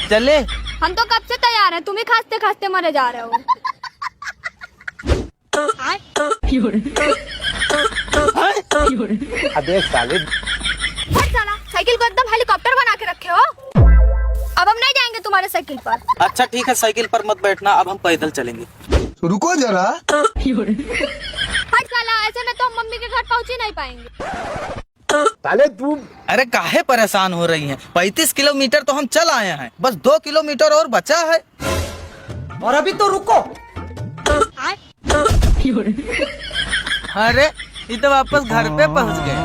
चले। हम तो कब से तैयार हैं, तुम ही खाते खाते मरे जा रहे हो। अबे साले, हट साला, साइकिल को एकदम हेलीकॉप्टर बना के रखे हो। अब हम नहीं जाएंगे तुम्हारे साइकिल पर। अच्छा ठीक है, साइकिल पर मत बैठना, अब हम पैदल चलेंगे। रुको जरा। हट साला, ऐसे में तो हम मम्मी के घर पहुंच ही नहीं पाएंगे। साले तू। अरे काहे परेशान हो रही हैं? 35 किलोमीटर तो हम चल आए हैं, बस 2 किलोमीटर और बचा है। और अभी तो रुको। अरे ये तो वापस घर पे पहुंच गए।